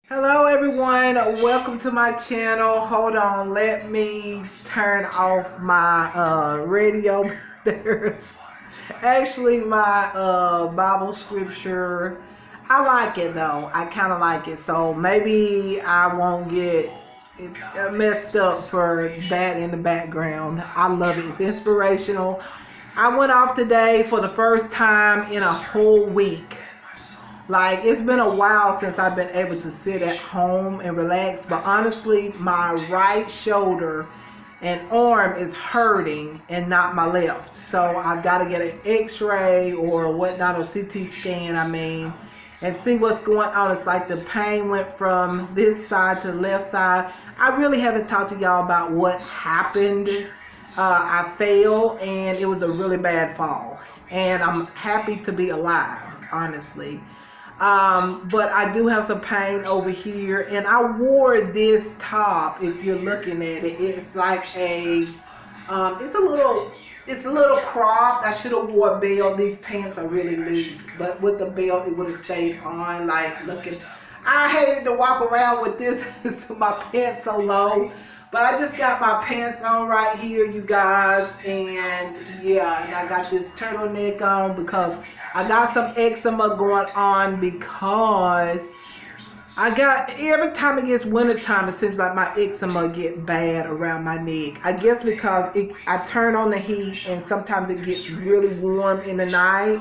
Hello everyone, welcome to my channel. Hold on, let me turn off my radio there. Actually, my Bible scripture, I like it though. I kind of like it, so maybe I won't get messed up for that in the background. I love it. It's inspirational. I went off today for the first time in a whole week. Like, it's been a while since I've been able to sit at home and relax, but honestly, my right shoulder and arm is hurting and not my left. So I've got to get an x-ray or whatnot, or CT scan, and see what's going on. It's like the pain went from this side to the left side. I really haven't talked to y'all about what happened. I fell, and it was a really bad fall. And I'm happy to be alive, honestly. But I do have some pain over here, and I wore this top. If you're looking at it, it's like it's a little cropped. I should have wore a belt. These pants are really loose, but with the belt it would have stayed on. Like, looking, I hated to walk around with this so my pants so low. But I just got my pants on right here, you guys, and yeah, and I got this turtleneck on because I got some eczema going on, because every time it gets wintertime, it seems like my eczema get bad around my neck. I guess because I turn on the heat, and sometimes it gets really warm in the night,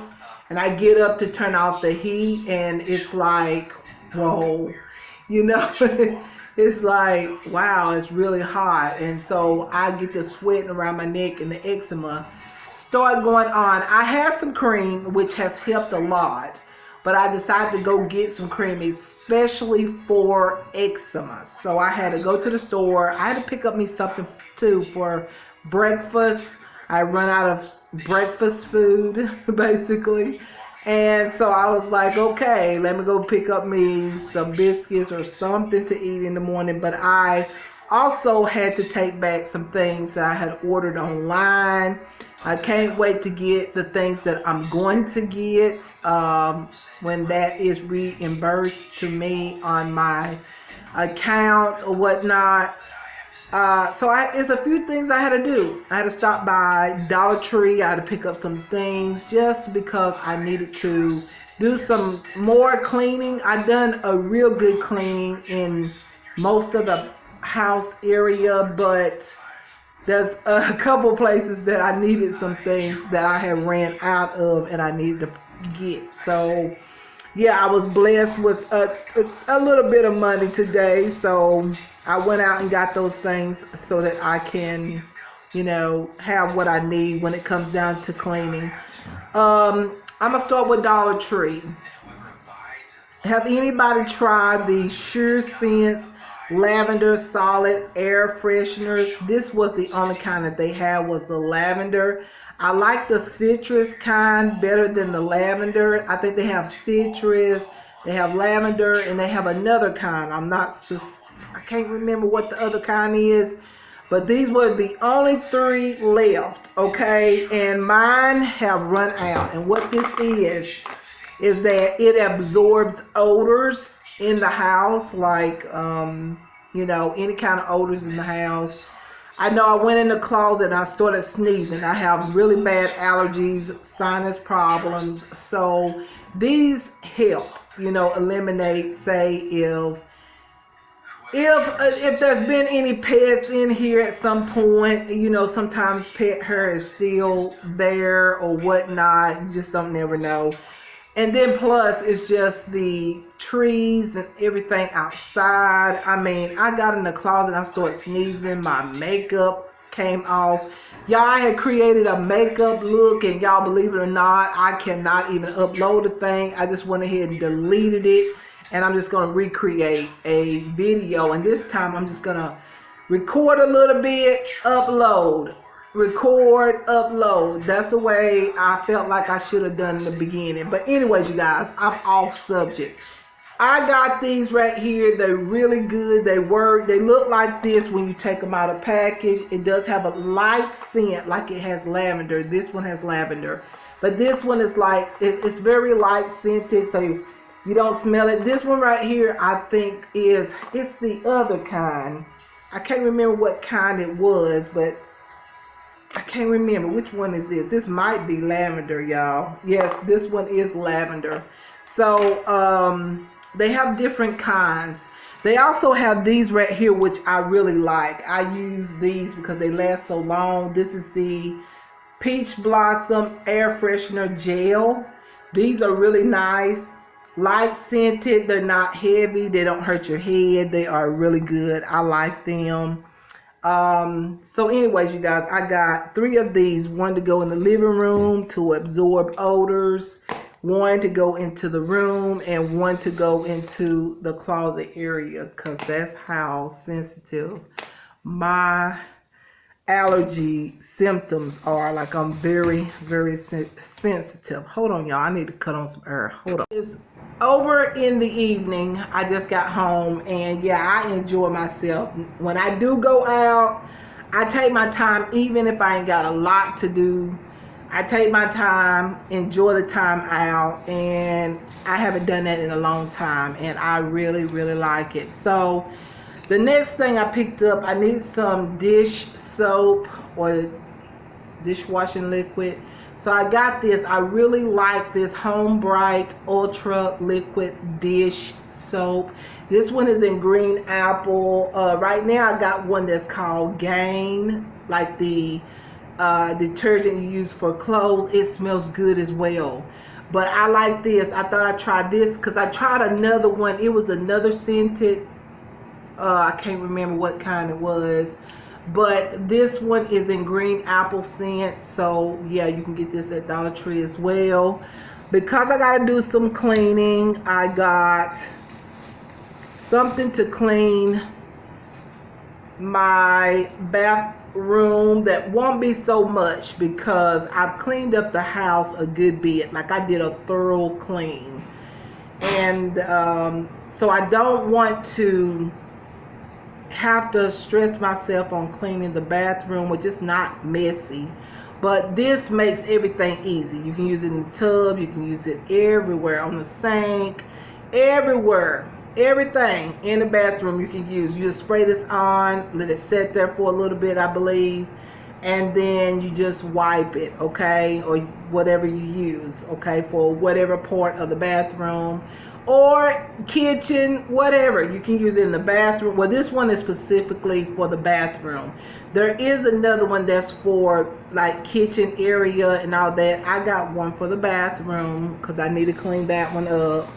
and I get up to turn off the heat, and it's like, whoa, you know. It's like, wow, it's really hot. And so I get the sweating around my neck, and the eczema start going on. I had some cream, which has helped a lot, but I decided to go get some cream, especially for eczema. So I had to go to the store. I had to pick up me something too for breakfast. I run out of breakfast food, basically. And so I was like, okay, let me go pick up me some biscuits or something to eat in the morning. But I also had to take back some things that I had ordered online. I can't wait to get the things that I'm going to get when that is reimbursed to me on my account or whatnot. So it's a few things I had to do. I had to stop by Dollar Tree. I had to pick up some things just because I needed to do some more cleaning. I've done a real good cleaning in most of the house area, but there's a couple places that I needed some things that I had ran out of and I needed to get. So yeah, I was blessed with a little bit of money today, so I went out and got those things so that I can, have what I need when it comes down to cleaning. I'm gonna start with Dollar Tree. Have anybody tried the Sure Sense lavender solid air fresheners? This was the only kind that they had, was the lavender. I like the citrus kind better than the lavender. I think they have citrus, they have lavender, and they have another kind. I can't remember what the other kind is, but these were the only 3 left, okay? And mine have run out. And what this is that it absorbs odors in the house, like any kind of odors in the house. I know I went in the closet and I started sneezing. I have really bad allergies, sinus problems. So these help, eliminate, say, if there's been any pets in here at some point, sometimes pet hair is still there or whatnot. You just don't never know. And then plus, it's just the trees and everything outside. I got in the closet and I started sneezing. My makeup came off. Y'all had created a makeup look, and y'all, believe it or not, I cannot even upload the thing. I just went ahead and deleted it. And I'm just going to recreate a video. And this time I'm just going to record a little bit, upload. Record, upload. That's the way I felt like I should have done in the beginning. But anyways, you guys, I'm off subject. I got these right here. They're really good. They work. They look like this when you take them out of package. It does have a light scent, like it has lavender. This one has lavender. But this one is like, it's very light scented. So You don't smell it. This one right here, I think it's the other kind. I can't remember what kind it was, but I can't remember which one is this. This might be lavender, y'all. Yes, this one is lavender. So they have different kinds. They also have these right here, which I really like. I use these because they last so long. This is the Peach Blossom Air Freshener Gel. These are really nice. Light scented. They're not heavy. They don't hurt your head. They are really good. I like them. So anyways, you guys, I got 3 of these. One to go in the living room to absorb odors, one to go into the room, and one to go into the closet area, because that's how sensitive my allergy symptoms are. Like, I'm very, very sensitive. Hold on, y'all. I need to cut on some air. Hold on. It's over in the evening. I just got home, and yeah, I enjoy myself. When I do go out, I take my time, even if I ain't got a lot to do. I take my time, enjoy the time out, and I haven't done that in a long time, and I really, really like it. So the next thing I picked up, I need some dish soap or dishwashing liquid. So I got this. I really like this Home Bright Ultra Liquid Dish Soap. This one is in green apple. Right now I got one that's called Gain, like the detergent you use for clothes. It smells good as well. But I like this. I thought I'd try this because I tried another one. It was another scented. I can't remember what kind it was. But this one is in green apple scent. So yeah, you can get this at Dollar Tree as well. Because I got to do some cleaning, I got something to clean my bathroom that won't be so much, because I've cleaned up the house a good bit. Like, I did a thorough clean. And so I don't want to have to stress myself on cleaning the bathroom, which is not messy. But this makes everything easy. You can use it in the tub, you can use it everywhere, on the sink, everywhere. Everything in the bathroom you can use. You just spray this on, let it sit there for a little bit, I believe, and then you just wipe it, okay, or whatever you use, okay, for whatever part of the bathroom or kitchen, whatever. You can use it in the bathroom. Well, this one is specifically for the bathroom. There is another one that's for like kitchen area and all that. I got one for the bathroom because I need to clean that one up.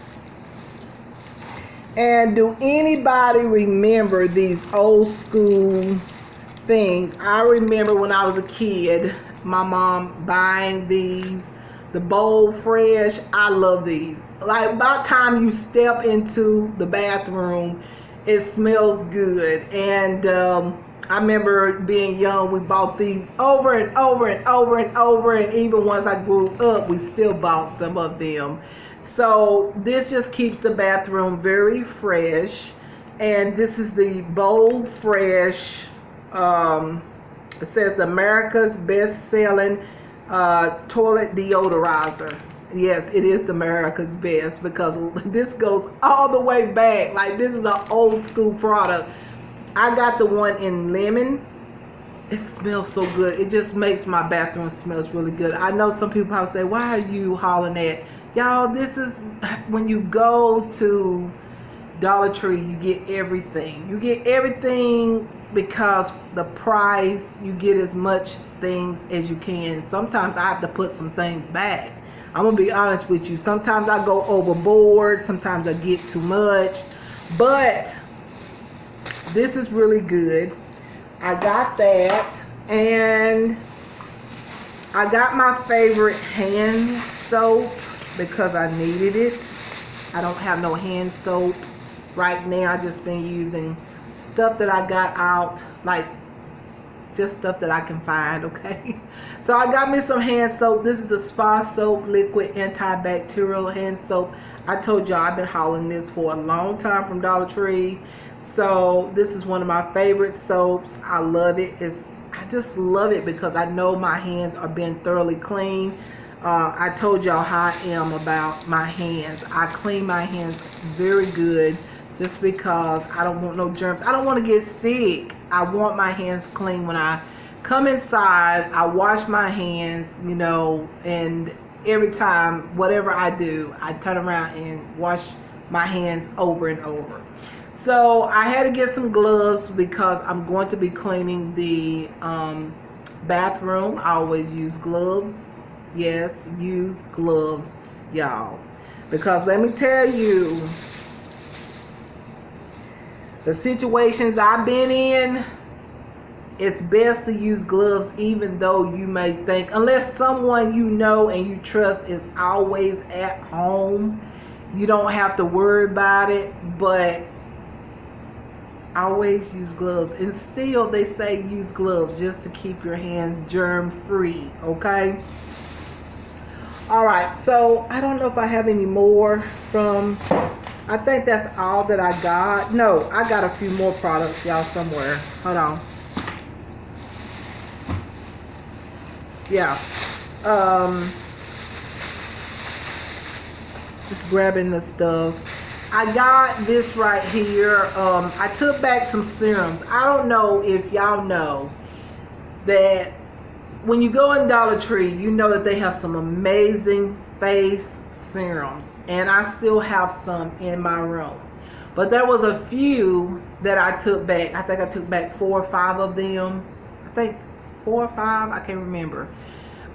And do anybody remember these old school things? I remember when I was a kid, my mom buying these, the Bold Fresh. I love these. Like, about time you step into the bathroom, it smells good. And I remember being young, we bought these over and over and over and over. And even once I grew up, we still bought some of them. So this just keeps the bathroom very fresh. And this is the Bold Fresh. It says the America's best-selling toilet deodorizer. Yes, it is the America's best, because this goes all the way back. Like, this is an old school product. I got the one in lemon. It smells so good. It just makes my bathroom smells really good. I know some people probably say, why are you hollering at? Y'all, this is when you go to Dollar Tree, you get everything. You get everything because the price, you get as much things as you can. Sometimes I have to put some things back. I'm gonna be honest with you. Sometimes I go overboard. Sometimes I get too much. But this is really good. I got that. And I got my favorite hand soap because I needed it. I don't have no hand soap right now. I just been using stuff that I got out, like just stuff that I can find, okay? So I got me some hand soap. This is the Spa Soap Liquid Antibacterial Hand Soap. I told y'all I've been hauling this for a long time from Dollar Tree. So this is one of my favorite soaps. I love it. I just love it because I know my hands are being thoroughly clean. I told y'all how I am about my hands. I clean my hands very good just because I don't want no germs. I don't want to get sick. I want my hands clean. When I come inside, I wash my hands, you know, and every time, whatever I do, I turn around and wash my hands over and over. So I had to get some gloves because I'm going to be cleaning the bathroom. I always use gloves. Yes, use gloves, y'all. Because let me tell you, the situations I've been in, it's best to use gloves, even though you may think, unless someone you know and you trust is always at home, you don't have to worry about it. But always use gloves. And still they say use gloves just to keep your hands germ free, okay? All right, so I don't know if I have any more from, I think that's all that I got. No, I got a few more products, y'all, somewhere. Hold on. Yeah. Just grabbing the stuff. I got this right here. I took back some serums. I don't know if y'all know that when you go in Dollar Tree, you know that they have some amazing face serums, and I still have some in my room. But there was a few that I took back. I think I took back 4 or 5 of them. I think 4 or 5, I can't remember.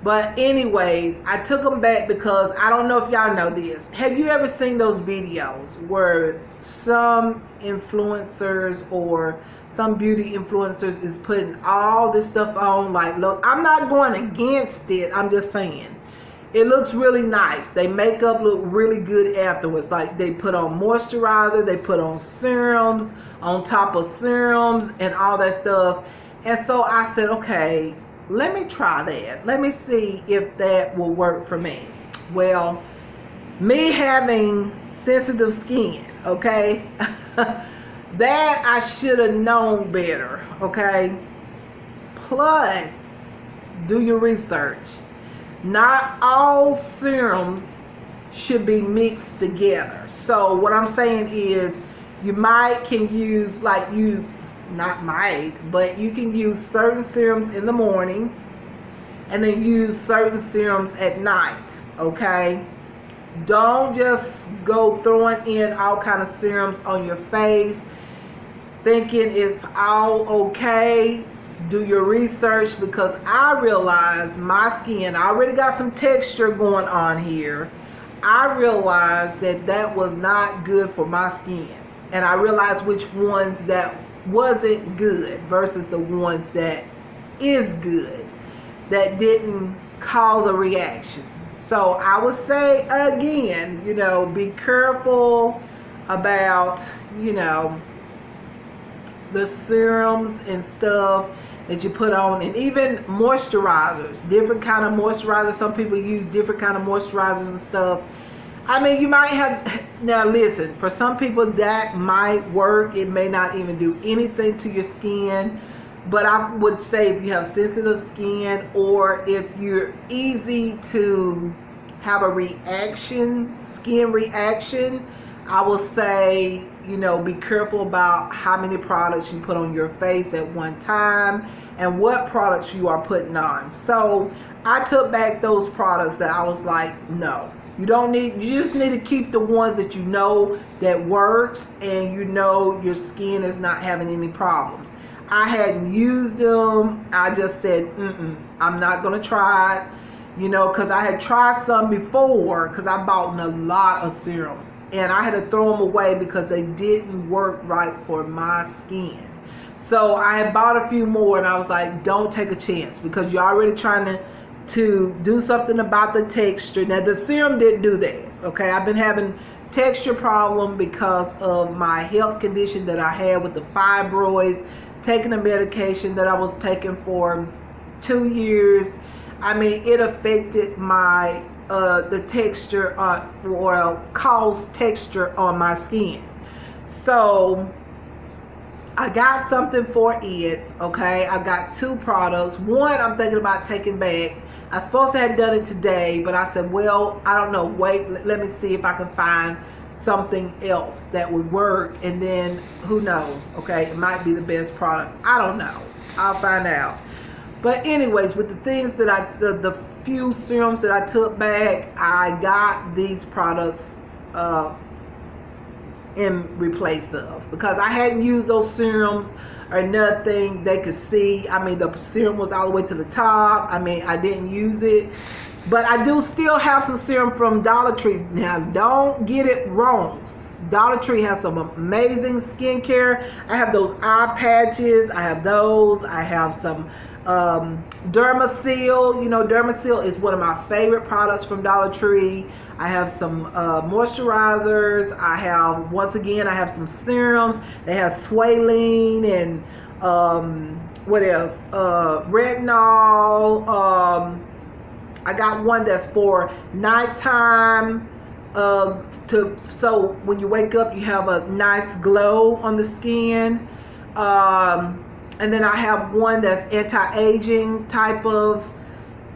But anyways, I took them back because I don't know if y'all know this. Have you ever seen those videos where some influencers or some beauty influencers is putting all this stuff on? Like, look, I'm not going against it. I'm just saying it looks really nice. They makeup look really good afterwards. Like, they put on moisturizer, they put on serums on top of serums and all that stuff. And so I said, okay, let me try that. Let me see if that will work for me. Well, me having sensitive skin, okay, that I should have known better, okay? Plus, do your research. Not all serums should be mixed together. So what I'm saying is, you can use, like, not might, but you can use certain serums in the morning and then use certain serums at night, okay? Don't just go throwing in all kind of serums on your face thinking it's all okay. Do your research, because I realized my skin, I already got some texture going on here. I realized that that was not good for my skin, and I realized which ones that wasn't good versus the ones that is good, that didn't cause a reaction. So I would say again, you know, be careful about, you know, the serums and stuff that you put on, and even moisturizers, different kind of moisturizers. Some people use different kind of moisturizers and stuff. I mean, you might have, now listen, for some people that might work. It may not even do anything to your skin. But I would say if you have sensitive skin, or if you're easy to have a reaction, skin reaction, I will say, you know, be careful about how many products you put on your face at one time and what products you are putting on. So I took back those products that I was like, no. You just need to keep the ones that you know that works and you know your skin is not having any problems. I hadn't used them. I just said, I'm not going to try it, you know, because I had tried some before, because I bought a lot of serums and I had to throw them away because they didn't work right for my skin. So I had bought a few more and I was like, don't take a chance, because you're already trying to do something about the texture. Now the serum didn't do that, okay? I've been having texture problem because of my health condition that I had with the fibroids, taking a medication that I was taking for 2 years. I mean, it affected my the texture or caused texture on my skin. So I got something for it, okay? I got 2 products. One I'm thinking about taking back I supposed to have done it today, but I said, well, I don't know. Wait, let me see if I can find something else that would work, and then who knows? Okay, it might be the best product. I don't know. I'll find out. But anyways, with the things that the few serums that I took back, I got these products in replace of, because I hadn't used those serums or nothing. They could see, I mean, the serum was all the way to the top. I mean, I didn't use it, but I do still have some serum from Dollar Tree. Now, don't get it wrong. Dollar Tree has some amazing skincare. I have those eye patches. I have those. I have some Dermasil. You know, Dermasil is one of my favorite products from Dollar Tree. I have some moisturizers. I have, once again, I have some serums. They have squalene and what else? Retinol. I got one that's for nighttime. So when you wake up, you have a nice glow on the skin. And then I have one that's anti-aging type of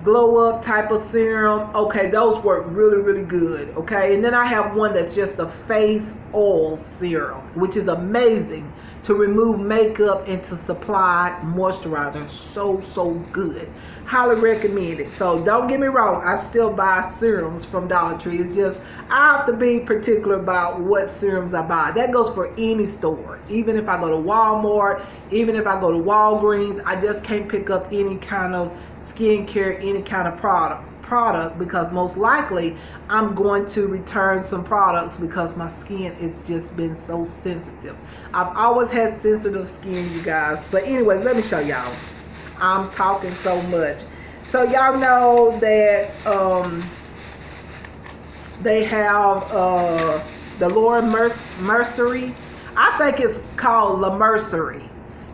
glow up type of serum. Okay, those work really, really good. Okay, and then I have one that's just a face oil serum, which is amazing to remove makeup and to supply moisturizer. So good. Highly recommend it. So don't get me wrong, I still buy serums from Dollar Tree. It's just I have to be particular about what serums I buy. That goes for any store. Even if I go to Walmart, even if I go to Walgreens, I just can't pick up any kind of skincare, any kind of product, because most likely I'm going to return some products because my skin has just been so sensitive. I've always had sensitive skin, you guys. But anyways, let me show y'all. I'm talking so much. So y'all know that they have the Laura Mercier. I think it's called La Mercier.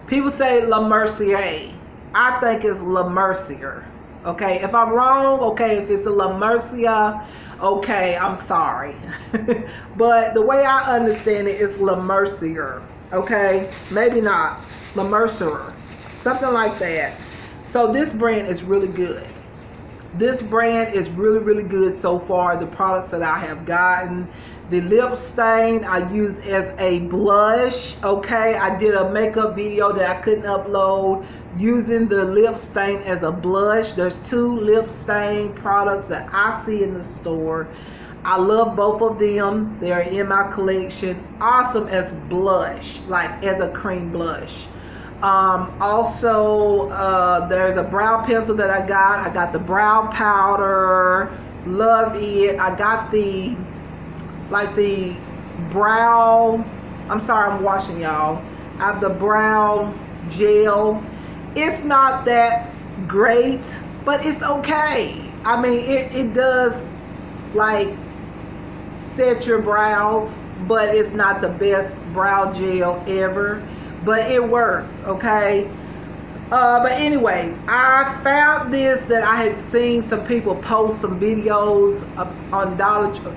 People say La Mercier. I think it's La Mercier. Okay, if I'm wrong, okay, if it's a La Mercier, okay, I'm sorry. But the way I understand it is La Mercier. Okay, maybe not. La Mercier. Something like that. So this brand is really good. This brand is really, really good so far. The products that I have gotten. The lip stain I use as a blush. Okay, I did a makeup video that I couldn't upload using the lip stain as a blush. There's 2 lip stain products that I see in the store. I love both of them. They are in my collection. Awesome as blush, like as a cream blush. Also, there's a brow pencil that I got. I got the brow powder. Love it. I got the brow, I'm sorry, I'm washing y'all. I have the brow gel. It's not that great, but it's okay. I mean, it does like set your brows, but it's not the best brow gel ever. But it works, okay? But anyways, I found this that I had seen some people post some videos on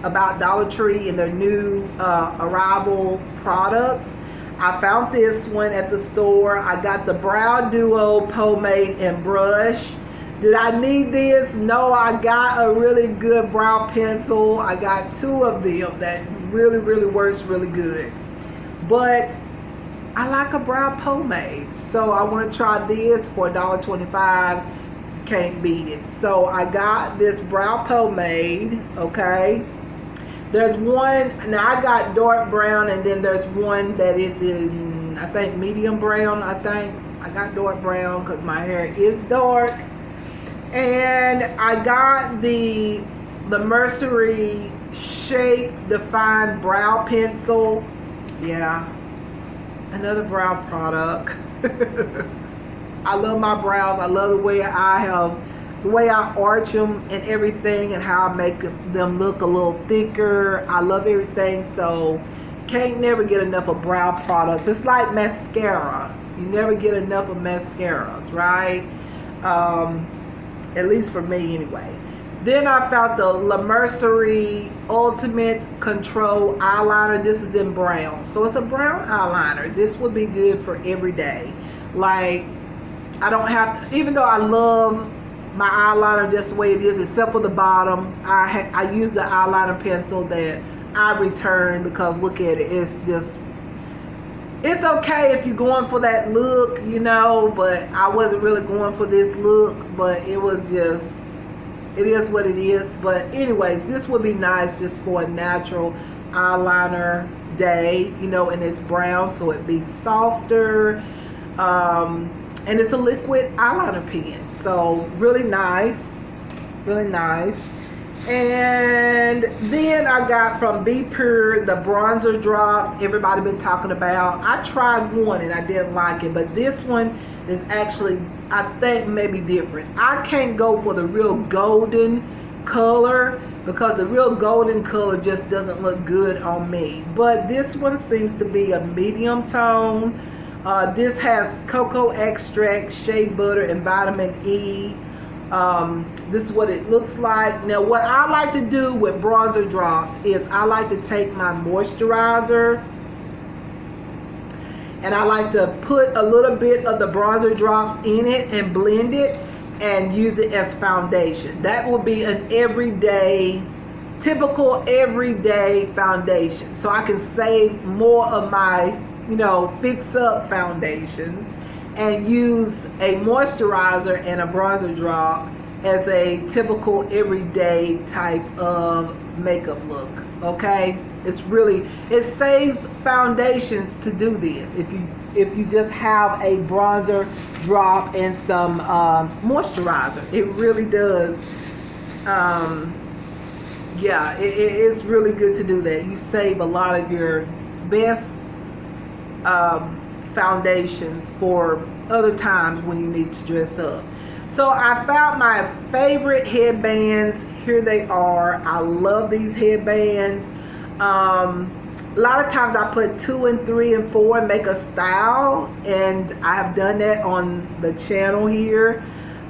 about Dollar Tree and their new arrival products. I found this one at the store. I got the Brow Duo pomade and brush. Did I need this? No, I got a really good brow pencil. I got 2 of them that really, really works really good. But I like a brow pomade, so I want to try this for $1.25. Can't beat it. So I got this brow pomade, okay? There's one, now I got dark brown, and then there's one that is in, I think, medium brown, I think. I got dark brown because my hair is dark. And I got the Mercier Shape Define Brow Pencil. Yeah. Another brow product. I love my brows. I love the way I arch them and everything, and how I make them look a little thicker. I love everything. So can't never get enough of brow products. It's like mascara. You never get enough of mascaras, right? At least for me anyway. Then I found the La Mercier Ultimate Control Eyeliner. This is in brown. So it's a brown eyeliner. This would be good for every day. Like, I don't have to, even though I love my eyeliner just the way it is, except for the bottom. I use the eyeliner pencil that I returned because look at it, it's okay if you're going for that look, you know, but I wasn't really going for this look, but it was just, it is what it is. But anyways, this would be nice just for a natural eyeliner day, you know, and it's brown, so it'd be softer. And it's a liquid eyeliner pen, so really nice, really nice. And then I got from Be Pure the bronzer drops everybody been talking about. I tried one and I didn't like it, but this one is actually, I think, maybe different. I can't go for the real golden color because the real golden color just doesn't look good on me, but this one seems to be a medium tone. This has cocoa extract, shea butter, and vitamin E. This is what it looks like. Now, what I like to do with bronzer drops is I like to take my moisturizer and I like to put a little bit of the bronzer drops in it and blend it and use it as foundation. That will be an everyday, typical everyday foundation. So I can save more of my, you know, fix up foundations and use a moisturizer and a bronzer drop as a typical everyday type of makeup look. Okay, it's really, it saves foundations to do this if you just have a bronzer drop and some moisturizer. It really does. Yeah, it's really good to do that. You save a lot of your best foundations for other times when you need to dress up. So I found my favorite headbands. Here they are. I love these headbands. A lot of times I put 2 and 3 and 4 and make a style, and I have done that on the channel here.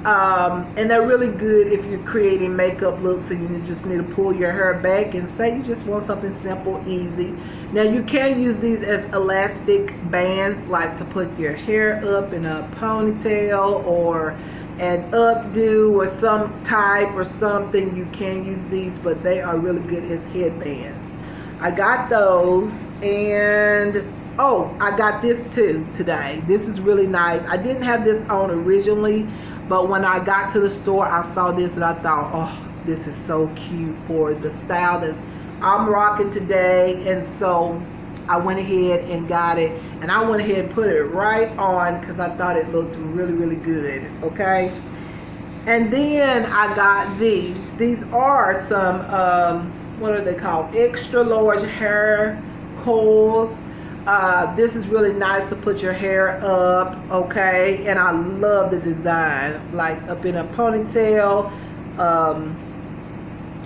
And they're really good if you're creating makeup looks and you just need to pull your hair back and say you just want something simple, easy. Now you can use these as elastic bands, like to put your hair up in a ponytail or an updo or some type or something. You can use these, but they are really good as headbands. I got those, and oh, I got this too today. This is really nice. I didn't have this on originally, but when I got to the store, I saw this and I thought, oh, this is so cute for the style that I'm rocking today. And so I went ahead and got it, and I went ahead and put it right on because I thought it looked really, really good. Okay. And then I got these. These are some, what are they called? Extra large hair coils. This is really nice to put your hair up, okay? And I love the design, like up in a ponytail,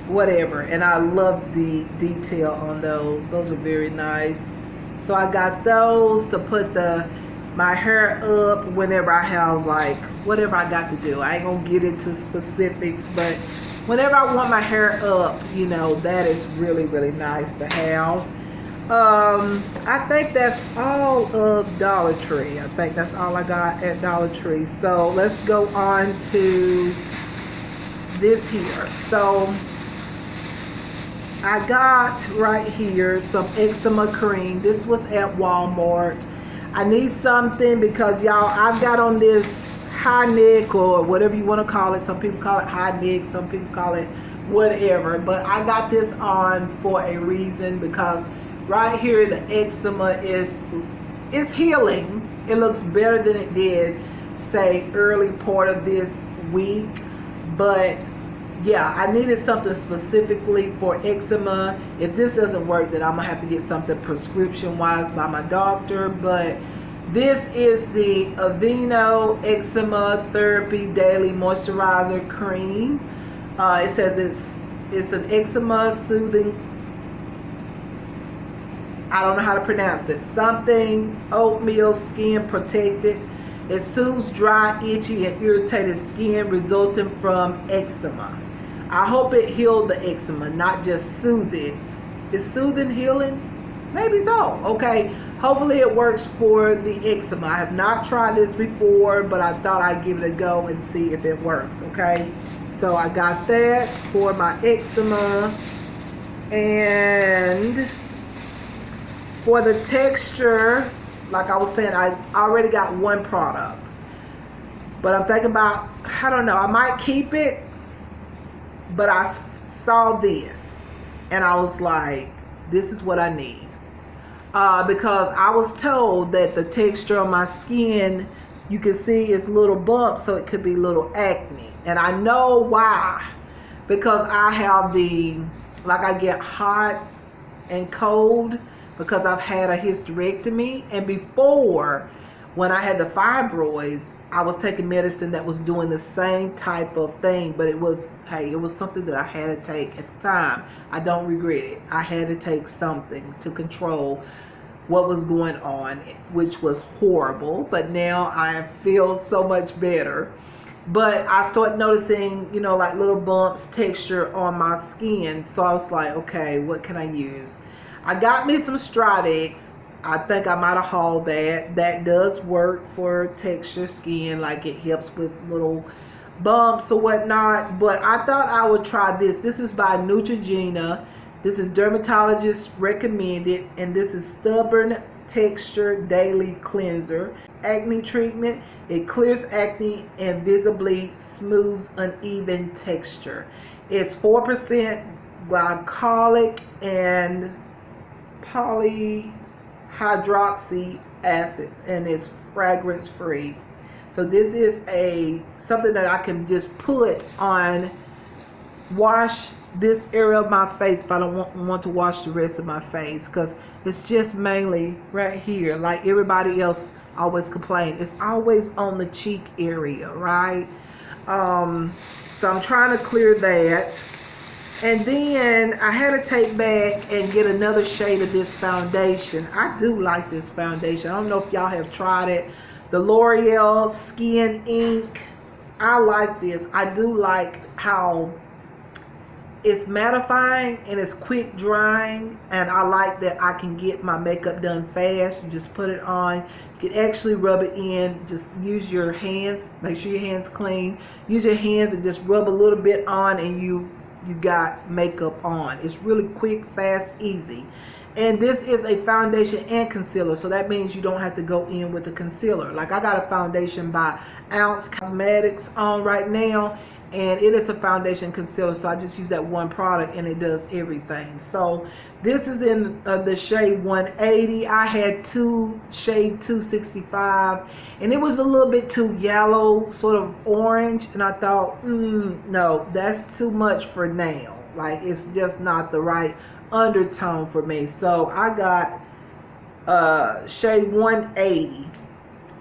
whatever. And I love the detail on those. Those are very nice. So I got those to put my hair up whenever I have, like, whatever I got to do. I ain't gonna get into specifics, but whenever I want my hair up, you know, that is really, really nice to have. I think that's all of Dollar Tree. I think that's all I got at Dollar Tree. So let's go on to this here. So I got right here some eczema cream. This was at Walmart. I need something because, y'all, I've got on this high neck or whatever you want to call it. Some people call it high neck, some people call it whatever, but I got this on for a reason because right here the eczema is healing. It looks better than it did, say, early part of this week. But yeah, I needed something specifically for eczema. If this doesn't work, then I'm gonna have to get something prescription wise by my doctor. But this is the Aveeno Eczema Therapy Daily Moisturizer Cream. It says it's an eczema soothing, I don't know how to pronounce it, something oatmeal skin protected. It soothes dry, itchy, and irritated skin resulting from eczema. I hope it healed the eczema, not just soothe it. Is soothing healing? Maybe so. Okay. Hopefully it works for the eczema. I have not tried this before, but I thought I'd give it a go and see if it works, okay? So I got that for my eczema. And for the texture, like I was saying, I already got one product. But I'm thinking about, I don't know, I might keep it. But I saw this and I was like, this is what I need. Because I was told that the texture of my skin, you can see is little bumps, so it could be little acne. And I know why. Because I have I get hot and cold because I've had a hysterectomy. And before, when I had the fibroids, I was taking medicine that was doing the same type of thing, but it was something that I had to take at the time. I don't regret it. I had to take something to control what was going on, which was horrible, but now I feel so much better. But I started noticing, like little bumps, texture on my skin. So I was like, okay, what can I use? I got me some Stridex. I think I might have hauled that. That does work for texture skin, like it helps with little bumps or whatnot. But I thought I would try this. This is by Neutrogena. This is dermatologist recommended, and this is Stubborn Texture Daily Cleanser. Acne treatment. It clears acne and visibly smooths uneven texture. It's 4% glycolic and polyhydroxy acids, and it's fragrance free. So this is something that I can just put on, wash this area of my face if I don't want to wash the rest of my face, because it's just mainly right here, like everybody else always complain, it's always on the cheek area, right? So I'm trying to clear that. And then I had to take back and get another shade of this foundation. I do like this foundation. I don't know if y'all have tried it. The L'Oreal Skin Ink. I like this. I do like how it's mattifying and it's quick drying, and I like that I can get my makeup done fast. You just put it on. You can actually rub it in. Just use your hands. Make sure your hands clean. Use your hands and just rub a little bit on, and you got makeup on. It's really quick, fast, easy. And this is a foundation and concealer, so that means you don't have to go in with a concealer. Like I got a foundation by Ounce Cosmetics on right now, and it is a foundation concealer, so I just use that one product and it does everything. So this is in the shade 180. I had shade 265, and it was a little bit too yellow, sort of orange, and I thought, no, that's too much for now. Like, it's just not the right undertone for me. So I got shade 180.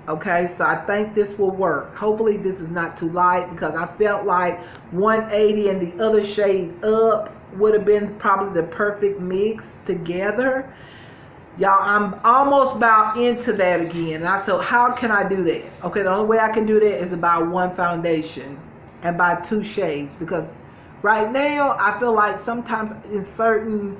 Okay, so I think this will work. Hopefully this is not too light, because I felt like 180 and the other shade up would have been probably the perfect mix together. Y'all, I'm almost about into that again. And I said, how can I do that? Okay, the only way I can do that is to buy one foundation and buy two shades, because right now I feel like sometimes in certain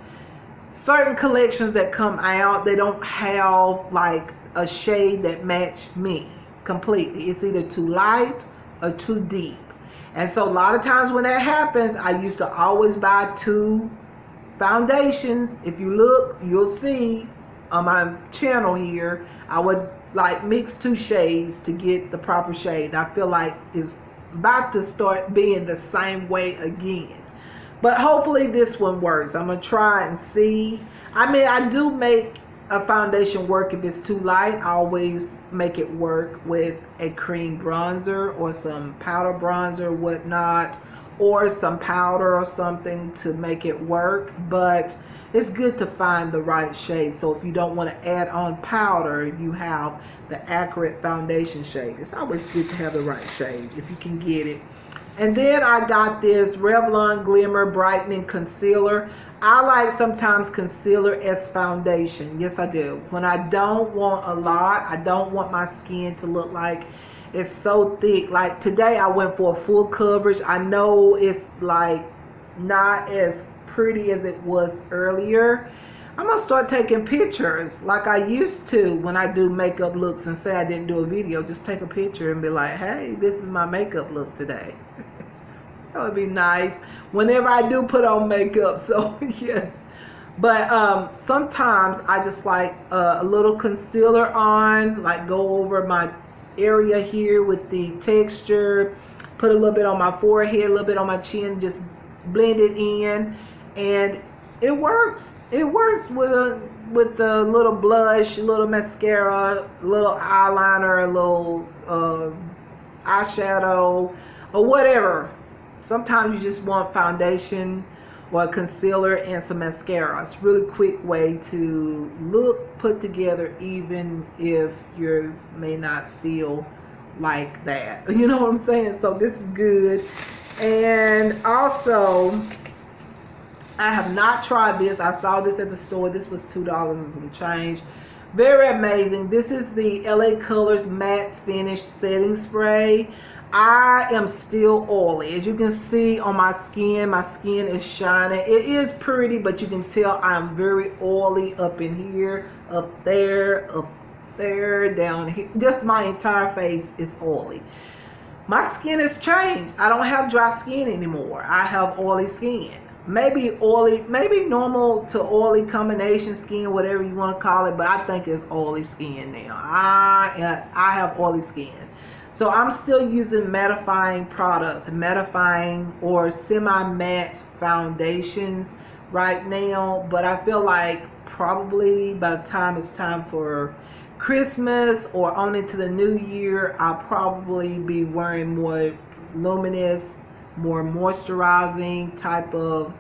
collections that come out, they don't have like a shade that matched me completely. It's either too light or too deep. And so a lot of times when that happens, I used to always buy two foundations. If you look, you'll see on my channel here, I would like mix two shades to get the proper shade. And I feel like it's about to start being the same way again. But hopefully this one works. I'm gonna try and see. I mean, I do make a foundation work if it's too light. I always make it work with a cream bronzer or some powder bronzer or whatnot, or some powder or something to make it work. But it's good to find the right shade. So if you don't want to add on powder, you have the accurate foundation shade. It's always good to have the right shade if you can get it. And then I got this Revlon Glimmer Brightening Concealer. I like sometimes concealer as foundation. Yes, I do. When I don't want a lot, I don't want my skin to look like it's so thick. Like today I went for a full coverage. I know it's like not as pretty as it was earlier. I'm gonna start taking pictures like I used to when I do makeup looks, and say I didn't do a video, just take a picture and be like, hey, this is my makeup look today. That would be nice whenever I do put on makeup. So yes, but sometimes I just like a little concealer on, like go over my area here with the texture, put a little bit on my forehead, a little bit on my chin, just blend it in, and it works. It works with a little blush, a little mascara, a little eyeliner, a little eyeshadow, or whatever. Sometimes you just want foundation or a concealer and some mascara. It's a really quick way to look put together, even if you may not feel like that. You know what I'm saying? So this is good. And also, I have not tried this. I saw this at the store. This was $2 and some change. Very amazing. This is the LA Colors Matte Finish Setting Spray. I am still oily. As you can see on my skin is shining. It is pretty, but you can tell I'm very oily up in here, up there, down here. Just my entire face is oily. My skin has changed. I don't have dry skin anymore. I have oily skin. Maybe oily, maybe normal to oily combination skin, whatever you want to call it, but I think it's oily skin now. I have oily skin. So I'm still using mattifying products, mattifying or semi-matte foundations right now, but I feel like probably by the time it's time for Christmas or on into the new year, I'll probably be wearing more luminous, more moisturizing type of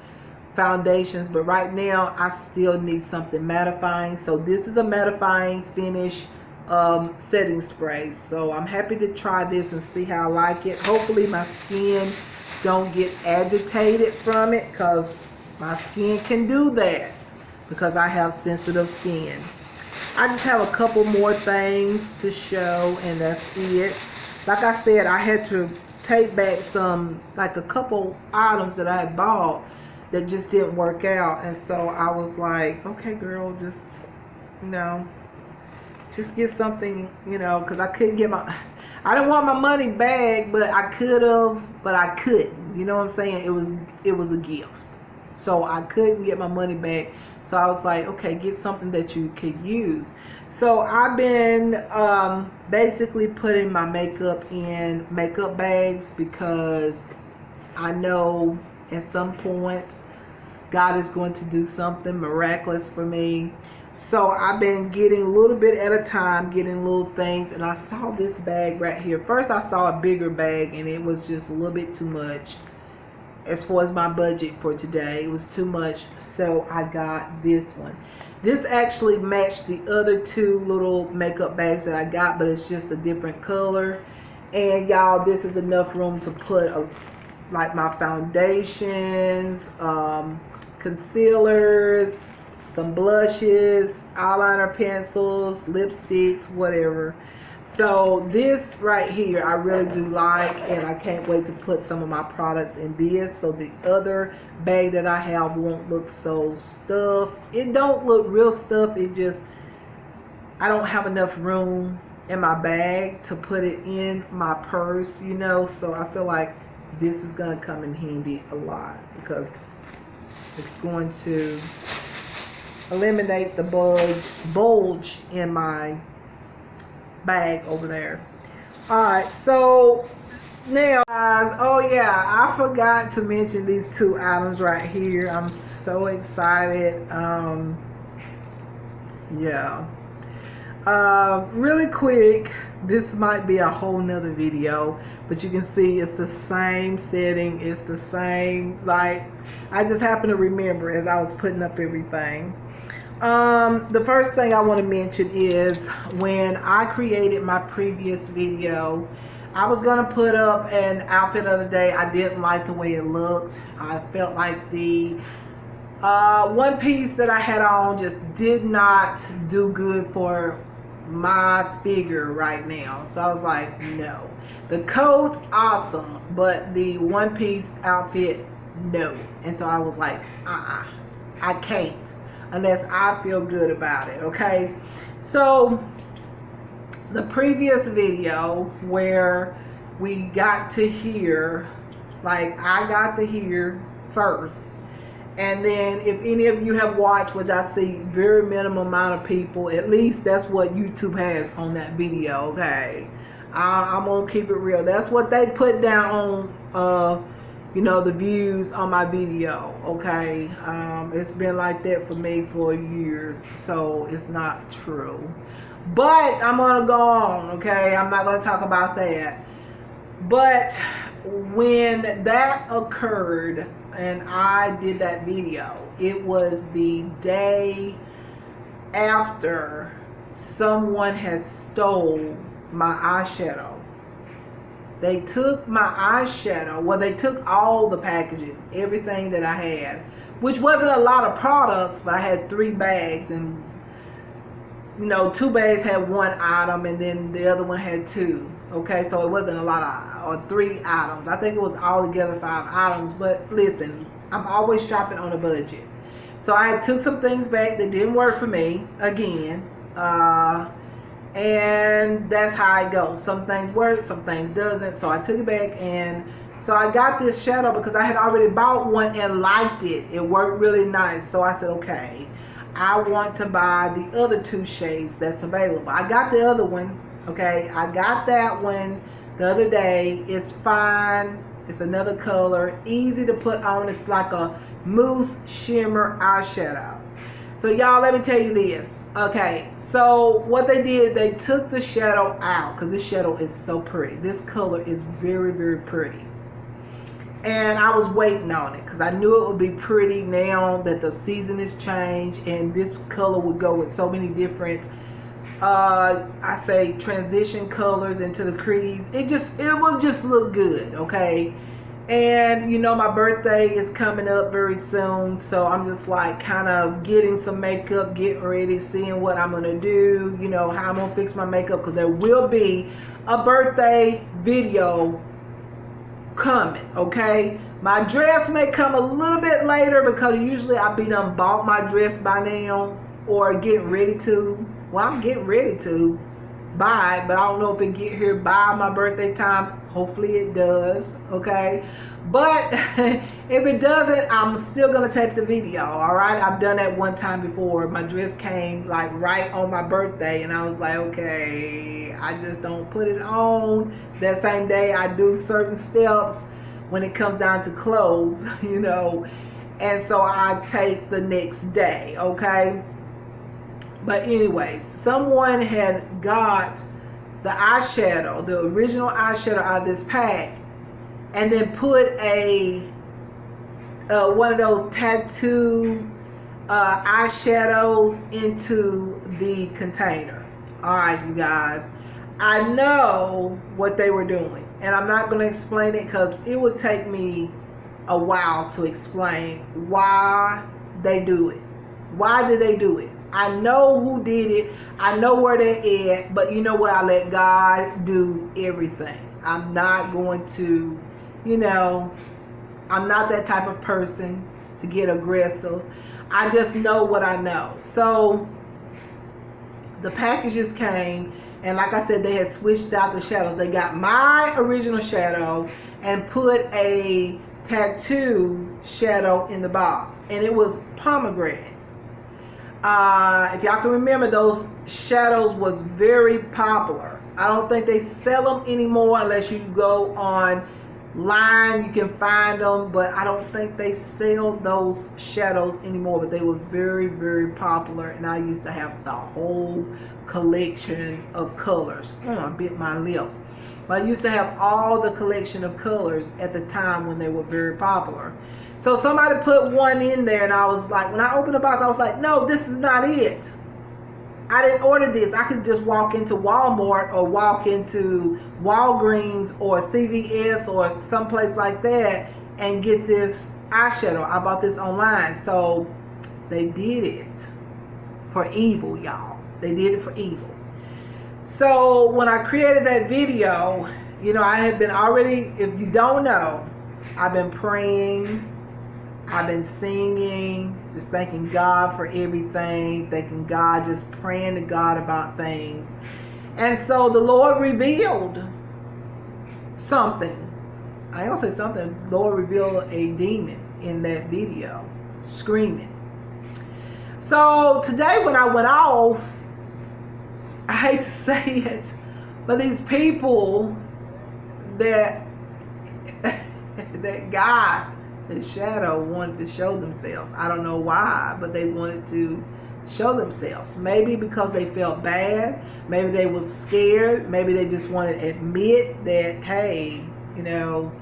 foundations. But right now I still need something mattifying. So this is a mattifying finish setting spray. So I'm happy to try this and see how I like it. Hopefully my skin don't get agitated from it, because my skin can do that because I have sensitive skin. I just have a couple more things to show, and that's it. Like I said, I had to take back like a couple items that I had bought that just didn't work out, and so I was like, okay girl, just just get something, because I couldn't get I didn't want my money back, but I could have, but I couldn't. You know what I'm saying? It was a gift, so I couldn't get my money back. So I was like, okay, get something that you could use. So I've been basically putting my makeup in makeup bags, because I know at some point God is going to do something miraculous for me. So I've been getting a little bit at a time, getting little things, and I saw this bag right here. First I saw a bigger bag, and it was just a little bit too much as far as my budget for today. It was too much, so I got this one. This actually matched the other two little makeup bags that I got, but it's just a different color. And y'all, this is enough room to put like my foundations, concealers, some blushes, eyeliner pencils, lipsticks, whatever. So this right here I really do like, and I can't wait to put some of my products in this, so the other bag that I have won't look so stuffed. It don't look real stuffed, it just, I don't have enough room in my bag to put it in my purse, so I feel like this is going to come in handy a lot, because it's going to eliminate the bulge in my bag over there. Alright, so now guys, oh yeah, I forgot to mention these two items right here. I'm so excited. Really quick, this might be a whole nother video, but you can see it's the same setting, it's the same, like, I just happen to remember as I was putting up everything. The first thing I want to mention is, when I created my previous video, I was going to put up an outfit of the day. I didn't like the way it looked. I felt like the one piece that I had on just did not do good for my figure right now. So I was like, no. The coat, awesome, but the one piece outfit, no. And so I was like, I can't. unless I feel good about it. Okay, so the previous video where we got to hear, like I got to hear first, and then if any of you have watched, which I see very minimal amount of people, at least that's what YouTube has on that video. Okay, I'm gonna keep it real. That's what they put down on you know, the views on my video. Okay, it's been like that for me for years, so it's not true. But I'm gonna go on. Okay, I'm not gonna talk about that. But when that occurred and I did that video, it was the day after someone has stole my eyeshadow. They took my eyeshadow. Well, they took all the packages, everything that I had, which wasn't a lot of products, but I had 3 bags, and you know, 2 bags had 1 item, and then the other one had 2. Okay, so it wasn't a lot of, or 3 items. I think it was all together 5 items. But listen, I'm always shopping on a budget. So I took some things back that didn't work for me again. And that's how I go. Some things work, some things doesn't. So I took it back, and so I got this shadow because I had already bought one and liked it. It worked really nice. So I said, okay, I want to buy the other 2 shades that's available. I got the other one. Okay, I got that one the other day. It's fine. It's another color, easy to put on. It's like a mousse shimmer eyeshadow. So y'all, let me tell you this. Okay, so what they did, they took the shadow out because this shadow is so pretty. This color is very, very pretty. And I was waiting on it because I knew it would be pretty now that the season has changed, and this color would go with so many different I say transition colors into the crease. It will just look good. Okay, and you know, my birthday is coming up very soon, so I'm just like kind of getting some makeup, getting ready, seeing what I'm gonna do, you know, how I'm gonna fix my makeup, because there will be a birthday video coming. Okay, my dress may come a little bit later because usually I'll be done bought my dress by now, or getting ready to. Well, I'm getting ready to buy it, but I don't know if it get here by my birthday time. Hopefully it does. Okay, but if it doesn't, I'm still gonna tape the video. All right, I've done that one time before. My dress came like right on my birthday, and I was like, okay, I just don't put it on that same day. I do certain steps when it comes down to clothes, you know, and so I take the next day. Okay. But anyways, someone had got the eyeshadow, the original eyeshadow out of this pack, and then put a one of those tattoo eyeshadows into the container. All right, you guys, I know what they were doing, and I'm not going to explain it because it would take me a while to explain why they do it. Why did they do it? I know who did it. I know where they're at. But you know what? I let God do everything. I'm not going to, you know, I'm not that type of person to get aggressive. I just know what I know. So the packages came, and like I said, they had switched out the shadows. They got my original shadow and put a tattoo shadow in the box, and it was pomegranate. If y'all can remember, those shadows was very popular. I don't think they sell them anymore unless you go online. You can find them, but I don't think they sell those shadows anymore. But they were very, very popular, and I used to have the whole collection of colors. I bit my lip. But I used to have all the collection of colors at the time when they were very popular. So somebody put one in there, and I was like, when I opened the box, I was like, no, this is not it. I didn't order this. I could just walk into Walmart or walk into Walgreens or CVS or someplace like that and get this eyeshadow. I bought this online. So they did it for evil, y'all. They did it for evil. So when I created that video, you know, I had been already, if you don't know, I've been praying. I've been singing, just thanking God for everything, thanking God, just praying to God about things. And so the Lord revealed something. I don't say something. The Lord revealed a demon in that video, screaming. So today when I went off, I hate to say it, but these people that that God, the shadow, wanted to show themselves. I don't know why, but they wanted to show themselves. Maybe because they felt bad. Maybe they was scared. Maybe they just wanted to admit that, hey, you know,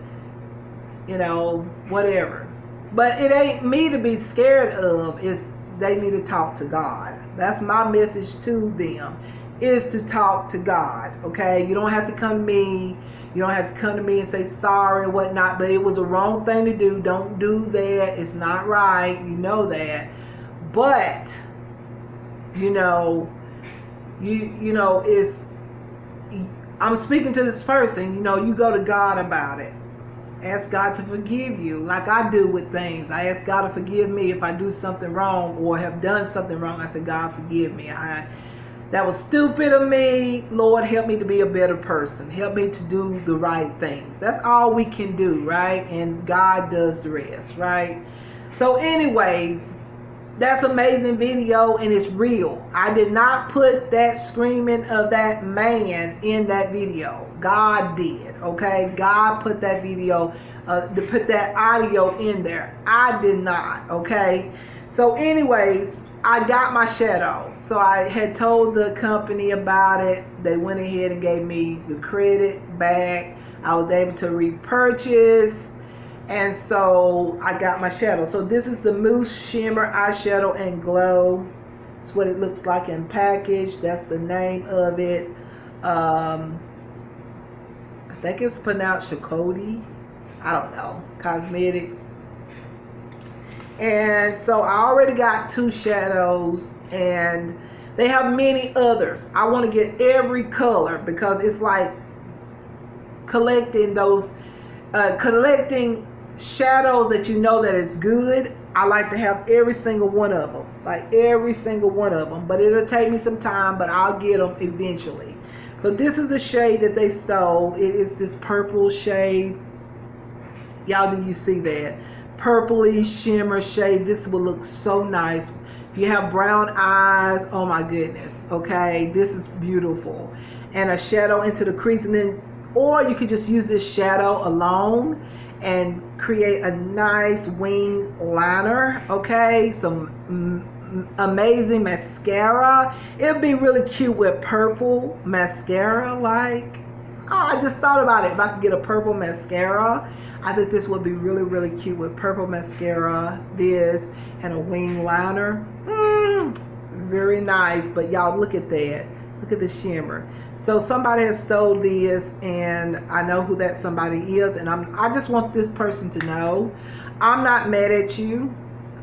whatever. But it ain't me to be scared of. It's they need to talk to God. That's my message to them, is to talk to God. Okay, you don't have to come to me. You don't have to come to me and say sorry or whatnot, but it was a wrong thing to do. Don't do that. It's not right. You know that. But, you know, it's, I'm speaking to this person, you go to God about it. Ask God to forgive you, like I do with things. I ask God to forgive me if I do something wrong or have done something wrong. I say, God, forgive me. That was stupid of me. Lord, help me to be a better person. Help me to do the right things. That's all we can do, right? And God does the rest, right? So anyways, that's an amazing video, and it's real. I did not put that screaming of that man in that video. God did, okay? God put that video, to put that audio in there. I did not, okay? So anyways, I got my shadow. So I had told the company about it. They went ahead and gave me the credit back. I was able to repurchase. And so I got my shadow. So this is the Mousse Shimmer Eyeshadow and Glow. It's what it looks like in package. That's the name of it. I think it's pronounced Chakoti. I don't know. Cosmetics. And so I already got 2 shadows, and they have many others. I want to get every color because it's like collecting those, collecting shadows that that is good. I like to have every single one of them, like every single one of them. But it'll take me some time, but I'll get them eventually. So this is the shade that they stole. It is this purple shade. Y'all, do you see that? Purpley shimmer shade. This will look so nice if you have brown eyes. Oh my goodness. Okay, this is beautiful. And a shadow into the crease, and then, or you could just use this shadow alone and create a nice wing liner. Okay, some amazing mascara. It'd be really cute with purple mascara. Like, oh, I just thought about it. If I could get a purple mascara, I think this would be really, really cute with purple mascara, this, and a wing liner. Very nice. But y'all, look at that. Look at the shimmer. So somebody has stole this, and I know who that somebody is, and I just want this person to know I'm not mad at you.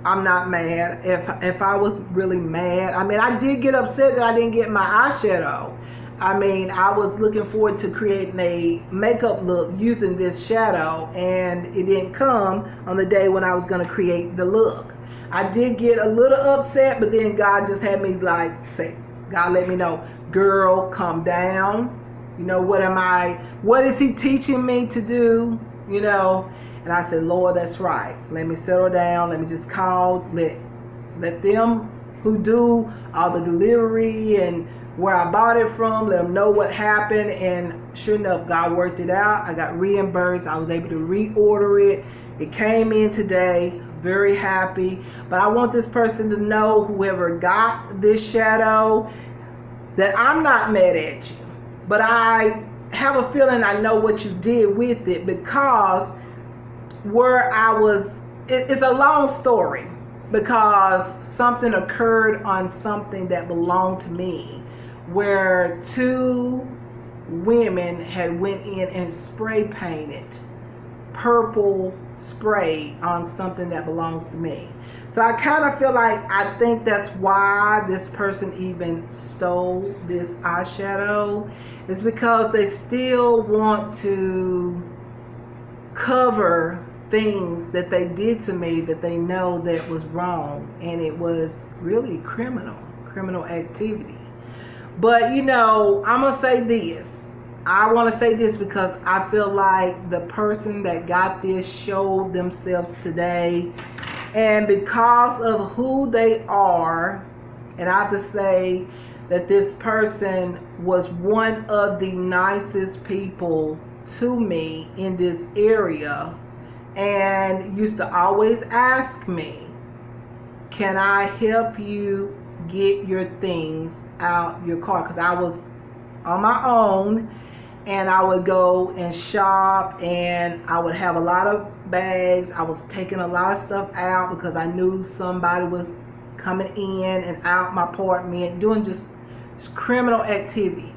I'm not mad. If I was really mad, I mean, I did get upset that I didn't get my eyeshadow. I mean, I was looking forward to creating a makeup look using this shadow, and it didn't come on the day when I was going to create the look. I did get a little upset, but then God just had me like say, God let me know, girl, calm down. What is he teaching me to do? And I said, Lord, that's right. Let me settle down. Let me just call, let them who do all the delivery and where I bought it from, let them know what happened. And sure enough, God worked it out. I got reimbursed. I was able to reorder it. It came in today. Very happy. But I want this person to know, whoever got this shadow, that I'm not mad at you. But I have a feeling I know what you did with it, because where I was, it's a long story, because something occurred on something that belonged to me, where 2 women had went in and spray painted purple spray on something that belongs to me. So I kind of feel like, I think that's why this person even stole this eyeshadow, is because they still want to cover things that they did to me that they know that was wrong, and it was really criminal activity. But I'm gonna say this. I want to say this because I feel like the person that got this showed themselves today, and because of who they are, and I have to say that this person was one of the nicest people to me in this area, and used to always ask me, can I help you get your things out your car? Because I was on my own, and I would go and shop, and I would have a lot of bags. I was taking a lot of stuff out because I knew somebody was coming in and out my apartment doing just criminal activity.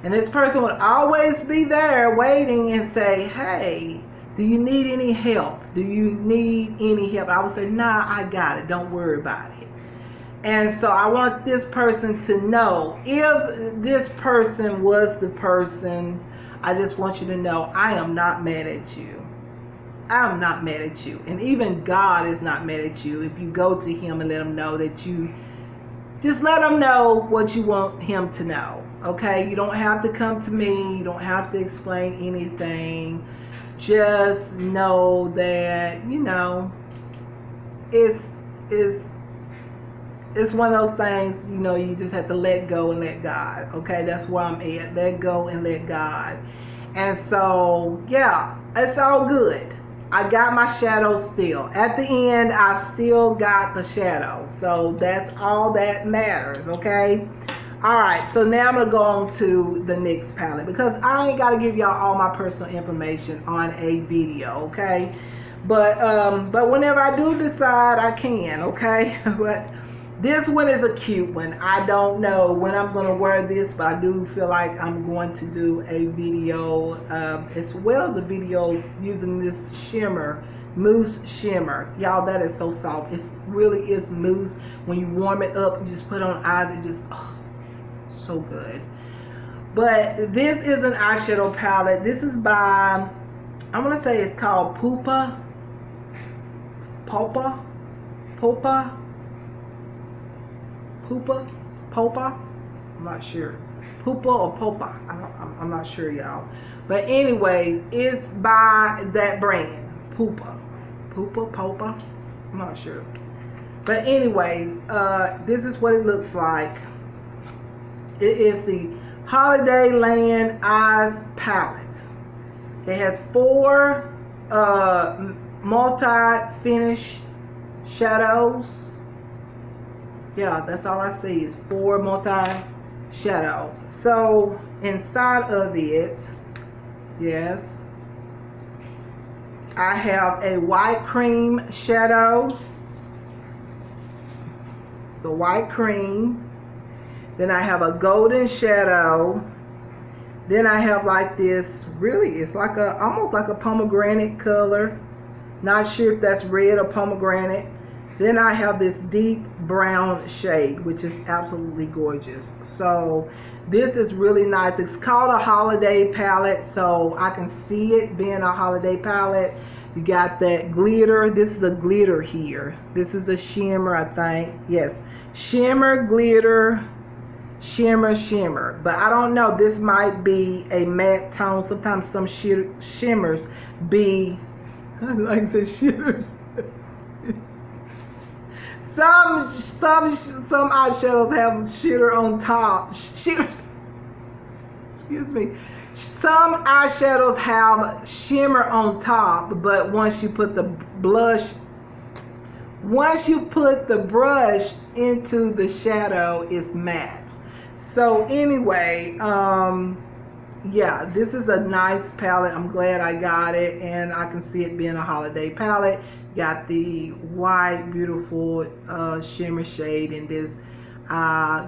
And this person would always be there waiting and say, hey, do you need any help? Do you need any help? I would say, nah, I got it. Don't worry about it. And so I want this person to know, if this person was the person, I just want you to know, I am not mad at you. I'm not mad at you. And even God is not mad at you if you go to him and let him know that you, just let him know what you want him to know. Okay? You don't have to come to me. You don't have to explain anything. Just know that, it's one of those things, you just have to let go and let God. Okay? That's where I'm at. Let go and let God. And so, yeah, it's all good. I got my shadows still. At the end, I still got the shadows. So that's all that matters, okay? All right, so now I'm going to go on to the next palette, because I ain't got to give y'all all my personal information on a video, okay? But whenever I do decide, I can, okay? But this one is a cute one. I don't know when I'm going to wear this, but I do feel like I'm going to do a video as well as a video using this shimmer, mousse shimmer. Y'all, that is so soft. It really is mousse. When you warm it up and just put it on eyes, it just, so good. But this is an eyeshadow palette. This is by, I'm going to say it's called Popa. I'm not sure. Pupa or Popa. I'm not sure, y'all. But anyways, it's by that brand. Popa. I'm not sure. But anyways, this is what it looks like. It is the Holiday Land Eyes palette. It has 4 multi-finish shadows. Yeah, that's all I see is 4 multi-shadows. So inside of it, yes, I have a white cream shadow. So white cream. Then I have a golden shadow. Then I have like this, really, it's like almost like a pomegranate color. Not sure if that's red or pomegranate. Then I have this deep brown shade, which is absolutely gorgeous. So this is really nice. It's called a holiday palette, so I can see it being a holiday palette. You got that glitter. This is a glitter here. This is a shimmer, I think. Yes, shimmer, glitter, shimmer. But I don't know. This might be a matte tone. Sometimes some shimmers be, like I said, shimmers. Some eyeshadows have shitter on top. Shitters. Excuse me. Some eyeshadows have shimmer on top, but once you put the brush into the shadow, it's matte. So anyway, yeah, this is a nice palette. I'm glad I got it, and I can see it being a holiday palette. Got the white, beautiful shimmer shade, and this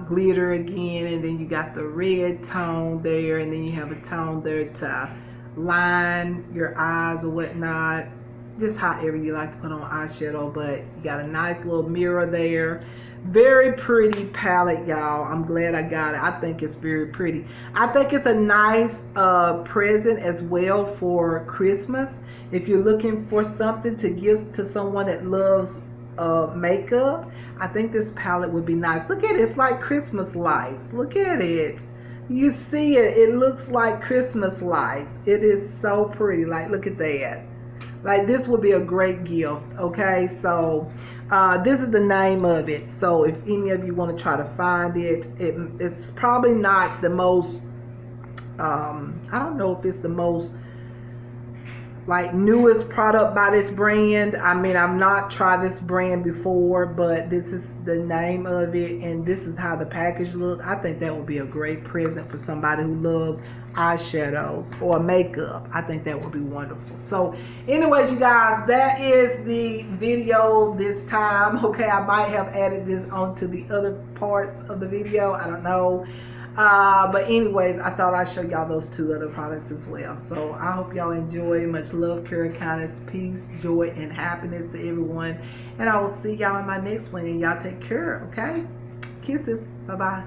glitter again, and then you got the red tone there, and then you have a tone there to line your eyes or whatnot, just however you like to put on eyeshadow. But you got a nice little mirror there. Very pretty palette, y'all. I'm glad I got it. I think it's very pretty. I think it's a nice present as well for Christmas. If you're looking for something to give to someone that loves makeup, I think this palette would be nice. Look at it. It's like Christmas lights. Look at it. You see it. It looks like Christmas lights. It is so pretty. Like, look at that. Like, this would be a great gift. Okay, so this is the name of it. So if any of you want to try to find it, it's probably not the most I don't know if it's the most like newest product by this brand. I mean, I've not tried this brand before, but this is the name of it, and this is how the package look. I think that would be a great present for somebody who loves eyeshadows or makeup. I think that would be wonderful. So anyways, you guys, that is the video this time. Okay, I might have added this onto the other parts of the video. I don't know. But anyways, I thought I'd show y'all those two other products as well. So I hope y'all enjoy. Much love, care, kindness, peace, joy, and happiness to everyone. And I will see y'all in my next one. And y'all take care, okay? Kisses. Bye-bye.